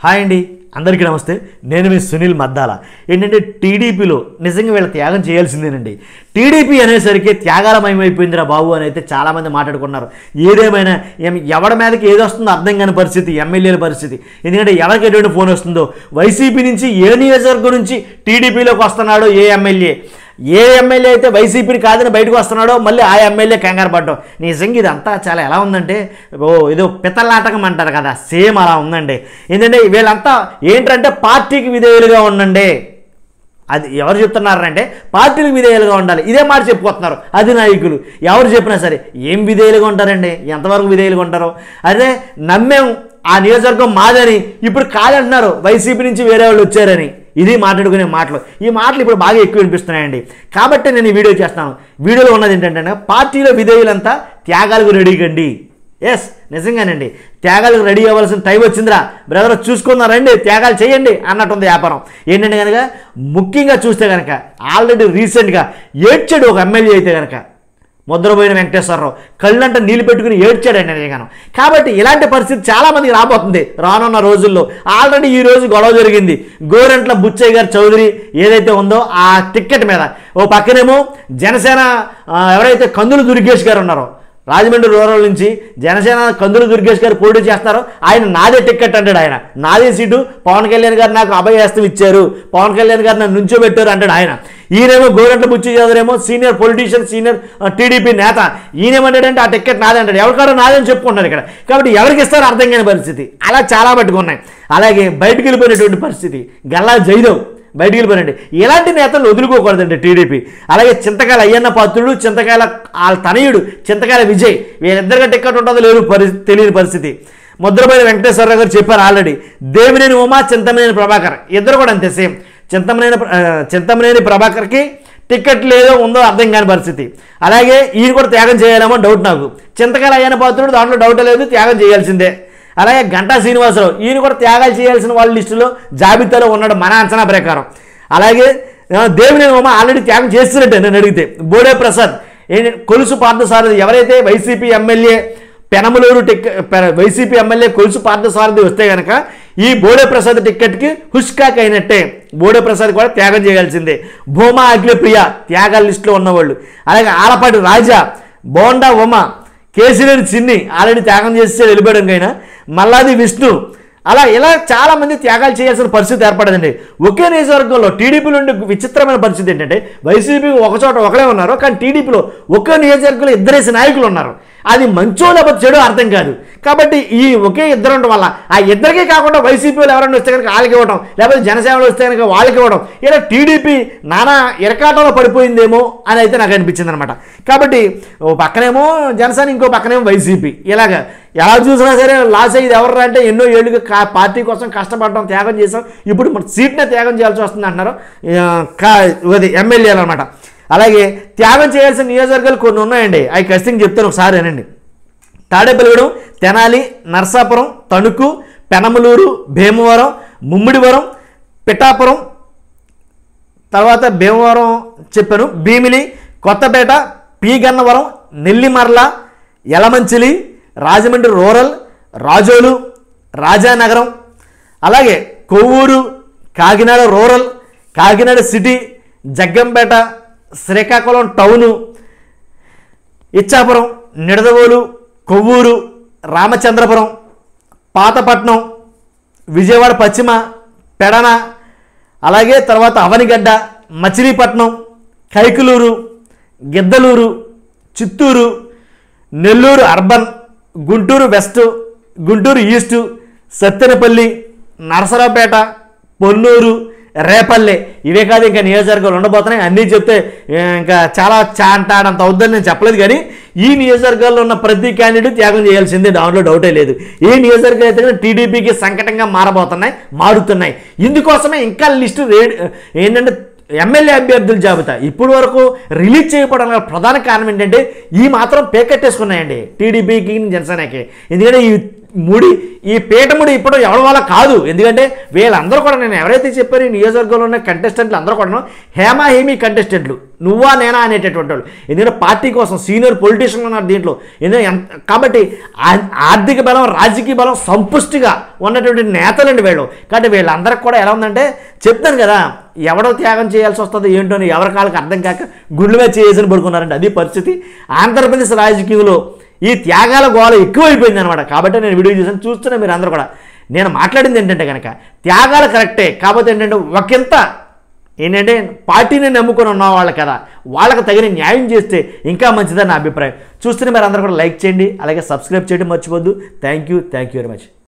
Hi అండి, అందరికీ నమస్తే. నేను మీ సునీల్ మద్దాల. ఏంటంటే టీడీపీలో నిజంగా వీళ్ళ త్యాగం చేయాల్సిందేనండి. టీడీపీ అనేసరికి త్యాగాలమయమైపోయిందిరా బాబు అని అయితే చాలామంది మాట్లాడుకున్నారు. ఏదేమైనా ఎవరి మీదకి ఏది వస్తుందో అర్థం కాని పరిస్థితి ఎమ్మెల్యేల పరిస్థితి. ఎందుకంటే ఎవరికి ఎటువంటి ఫోన్ వస్తుందో, వైసీపీ నుంచి ఏ నియోజకవర్గం నుంచి టీడీపీలోకి వస్తున్నాడో ఏ ఎమ్మెల్యే అయితే వైసీపీని కాదని బయటకు వస్తున్నాడో మళ్ళీ ఆ ఎమ్మెల్యే కంగారు పడ్డం. నిజంగా ఇదంతా చాలా ఎలా ఉందంటే ఏదో పిత్తలాటకం అంటారు కదా, సేమ్ అలా ఉందండి. ఏంటంటే వీళ్ళంతా ఏంటంటే పార్టీకి విధేయులుగా ఉండండి. అది ఎవరు చెప్తున్నారంటే పార్టీలకు విధేయులుగా ఉండాలి, ఇదే మాట చెప్పుకొస్తున్నారు అధినాయకులు. ఎవరు చెప్పినా సరే ఏం విధేయులుగా ఉంటారండి, ఎంతవరకు విధేయులుగా ఉంటారో. అదే నమ్మేం ఆ నియోజకవర్గం మాదని ఇప్పుడు కాదంటున్నారు, వైసీపీ నుంచి వేరే వాళ్ళు వచ్చారని. ఇది మాట్లాడుకునే మాటలు. ఈ మాటలు ఇప్పుడు బాగా ఎక్కువ వినిపిస్తున్నాయండి. కాబట్టి నేను ఈ వీడియో చేస్తాను. వీడియోలో ఉన్నది ఏంటంటే పార్టీలో విధేయులంతా త్యాగాలకు రెడీ కండి. ఎస్, నిజంగానండి, త్యాగాలకు రెడీ అవ్వాల్సిన టైం వచ్చిందిరా బ్రదర్, చూసుకున్నారండి, త్యాగాలు చేయండి అన్నట్టుంది వ్యాపారం. ఏంటంటే కనుక ముఖ్యంగా చూస్తే కనుక ఆల్రెడీ రీసెంట్గా ఏడ్చాడు ఒక ఎమ్మెల్యే అయితే కనుక, ముద్రపోయిన వెంకటేశ్వరరావు కళ్ళంట నీళ్ళు పెట్టుకుని ఏడ్చాడండి నిజంగాను. కాబట్టి ఇలాంటి పరిస్థితి చాలామందికి రాబోతుంది రానున్న రోజుల్లో. ఆల్రెడీ ఈ రోజు గొడవ జరిగింది. గోరంట్ల బుచ్చయ్య గారు చౌదరి ఏదైతే ఉందో ఆ టిక్కెట్ మీద ఓ పక్కనేమో జనసేన ఎవరైతే కందులు దుర్గేష్ గారు ఉన్నారో, రాజమండ్రి రూరల్ నుంచి జనసేన కందులు దుర్గేష్ గారు పోటీ చేస్తారో, ఆయన నాదే టిక్కెట్ అంటాడు. ఆయన నాదే సీటు, పవన్ కళ్యాణ్ గారు నాకు అభయహస్తం ఇచ్చారు, పవన్ కళ్యాణ్ గారు నన్ను నుంచోబెట్టారు అంటాడు ఆయన. ఈయనేమో గోరంట్ల బుచ్చయ్య చౌదరేమో సీనియర్ పొలిటీషియన్, సీనియర్ టీడీపీ నేత. ఈయనేమంటాడంటే ఆ టిక్కెట్ నాదే అంటాడు. ఎవరికాడో నాదని చెప్పుకుంటారు ఇక్కడ. కాబట్టి ఎవరికి ఇస్తారో అర్థం కాని పరిస్థితి. అలా చాలా పట్టుకున్నాయి. అలాగే బయటకు వెళ్ళిపోయినటువంటి పరిస్థితి. గల్లా జైదేవ్ బయటికి వెళ్ళిపోయారండి. ఇలాంటి నేతలు వదులుకోకూడదండి టీడీపీ. అలాగే చింతకాయల అయ్యన్న పాత్రుడు, చింతకాయల వాళ్ళ తనయుడు చింతకాయల విజయ్, వీళ్ళిద్దరిగా టిక్కెట్ ఉంటుందో లేదు తెలియని పరిస్థితి. ముద్రపోయిన వెంకటేశ్వరరావు గారు చెప్పారు ఆల్రెడీ. దేవినేని ఉమా, చింతమనేని ప్రభాకర్ ఇద్దరు కూడా అంతే సేమ్. చింతమనేని ప్రభాకర్కి టిక్కెట్ లేదో ఉందో అర్థం కాని పరిస్థితి. అలాగే ఈయన కూడా త్యాగం చేయాలేమో డౌట్ నాకు. చింతకాయల అయ్యన్న పాత్రుడు దాంట్లో డౌట్ లేదు, త్యాగం చేయాల్సిందే. అలాగే గంటా శ్రీనివాసరావు ఈయన కూడా త్యాగాలు చేయాల్సిన వాళ్ళ లిస్టులో జాబితాలో ఉన్నాడు మన అంచనా ప్రకారం. అలాగే దేవినేని ఉమ ఆల్రెడీ త్యాగం చేస్తున్నట్టే నేను అడిగితే. బోడే ప్రసాద్ కొలుసు పార్థసారథి ఎవరైతే వైసీపీ ఎమ్మెల్యే పెనమలూరు వైసీపీ ఎమ్మెల్యే కొలుసు పార్థసారథి వస్తే కనుక ఈ బోడే ప్రసాద్ టిక్కెట్కి హుష్కాక్ అయినట్టే. బోడే ప్రసాద్ కూడా త్యాగం చేయాల్సిందే. భూమా అఖిలప్రియ త్యాగాల లిస్టులో ఉన్నవాళ్ళు. అలాగే ఆలపాటి రాజా, బోండా ఉమ, కేసీనేని చిన్ని ఆల్రెడీ త్యాగం చేస్తే వెళ్ళిపోవడానికైనా, మల్లాది విష్ణు, ఇలా చాలామంది త్యాగాలు చేయాల్సిన పరిస్థితి ఏర్పడదండి. ఒకే నియోజకవర్గంలో టీడీపీలో ఉండే విచిత్రమైన పరిస్థితి ఏంటంటే వైసీపీ ఒకచోట ఒకరే ఉన్నారు, కానీ టీడీపీలో ఒకే నియోజకవర్గంలో ఇద్దరేసి నాయకులు ఉన్నారు. అది మంచో లేకపోతే చెడు అర్థం కాదు. కాబట్టి ఈ ఒకే ఇద్దరు ఉండడం వల్ల ఆ ఇద్దరికే కాకుండా వైసీపీలో ఎవరైనా వస్తే కనుక వాళ్ళకి ఇవ్వడం, లేకపోతే జనసేనలో వస్తే కనుక వాళ్ళకి ఇవ్వడం, ఇలా టీడీపీ నానా ఇరకాటంలో పడిపోయిందేమో అని అయితే నాకు అనిపించింది అనమాట. కాబట్టి ఓ పక్కనేమో జనసేన, ఇంకో పక్కనేమో వైసీపీ. ఇలాగా ఎలా చూసినా సరే లాస్ అయ్యేది ఎవరు అంటే ఎన్నో ఏళ్ళుగా పార్టీ కోసం కష్టపడడం, త్యాగం చేసాం, ఇప్పుడు మన సీట్నే త్యాగం చేయాల్సి వస్తుంది అంటున్నారు ఎమ్మెల్యేలు అనమాట. అలాగే త్యాగం చేయాల్సిన నియోజకవర్గాలు కొన్ని ఉన్నాయండి. అవి ఖచ్చితంగా చెప్తాను, ఒకసారి అనండి. తాడేపల్లిగూడెం, తెనాలి, నర్సాపురం, తణుకు, పెనమలూరు, భీమవరం, ముమ్మిడివరం, పిఠాపురం, తర్వాత భీమవరం చెప్పాను, భీమిలి, కొత్తపేట, పీగన్నవరం, నెల్లిమర్ల, యలమంచిలి, రాజమండ్రి రూరల్, రాజోలు, రాజానగరం, అలాగే Kovvur, Kakinada rural, Kakinada city, Jaggampeta, Srikakulam town, Ichchapuram, Nidadavolu, Kovvur, Ramachandrapuram, Pathapatnam, Vijayawada పశ్చిమ, పెడన, అలాగే తర్వాత Avanigadda, Machilipatnam, Kaikaluru, Giddalur, Chittoor, Nellore urban, Guntur west, Guntur east, Sattenapalli, Narasaraopet, Ponnur, Repalle. ఇవే కాదు ఇంకా నియోజకవర్గాలు ఉండబోతున్నాయి. అన్నీ చెప్తే ఇంకా చాలా చాంటాడంత అవుద్దని నేను చెప్పలేదు. కానీ ఈ నియోజకవర్గాల్లో ఉన్న ప్రతి క్యాండిడేట్ త్యాగం చేయాల్సిందే, దాంట్లో డౌటే లేదు. ఈ నియోజకవర్గాలు అయితే టీడీపీకి సంకటంగా మారుతున్నాయి. ఇందుకోసమే ఇంకా లిస్టు ఏంటంటే ఎమ్మెల్యే అభ్యర్థుల జాబితా ఇప్పుడు వరకు రిలీజ్ చేయకపోవడానికి ప్రధాన కారణం ఏంటంటే ఈ మాత్రం పేకెట్టేసుకున్నాయండి టీడీపీకి, జనసేనకి. ఎందుకంటే ఈ పీఠముడి ఇప్పుడు ఎవరి వల్ల కాదు. ఎందుకంటే వీళ్ళందరూ కూడా నేను ఎవరైతే చెప్పారో ఈ నియోజకవర్గంలో ఉన్న కంటెస్టెంట్లు అందరూ కూడా హేమీ కంటెస్టెంట్లు. నువ్వా నేనా అనేటటువంటి వాళ్ళు. ఎందుకంటే పార్టీ కోసం సీనియర్ పొలిటీషియన్లు ఉన్నారు దీంట్లో. కాబట్టి ఆర్థిక బలం, రాజకీయ బలం సంపుష్టిగా ఉన్నటువంటి నేతలండి వీళ్ళు. కాబట్టి వీళ్ళందరికీ కూడా ఎలా ఉందంటే చెప్తాను కదా, ఎవడో త్యాగం చేయాల్సి వస్తుందో ఏంటో అని ఎవరి కాళ్ళకి అర్థం కాక గుండెల మీద చేయాల్సిన పడుకున్నారండి. అది పరిస్థితి. ఆంధ్రప్రదేశ్ రాజకీయంలో ఈ త్యాగాల గోళ ఎక్కువైపోయింది అనమాట. కాబట్టి నేను వీడియో చేశాను, చూస్తున్నా మీరు అందరూ కూడా. నేను మాట్లాడింది ఏంటంటే కనుక త్యాగాలు కరెక్టే, కాకపోతే ఏంటంటే ఒకంత ఏంటంటే పార్టీని నమ్ముకొని ఉన్న వాళ్ళు కదా, వాళ్ళకి తగిన న్యాయం చేస్తే ఇంకా మంచిదని నా అభిప్రాయం. చూస్తున్న మీరు అందరూ కూడా లైక్ చేయండి, అలాగే సబ్స్క్రైబ్ చేయడం మర్చిపోద్దు. Thank you very much.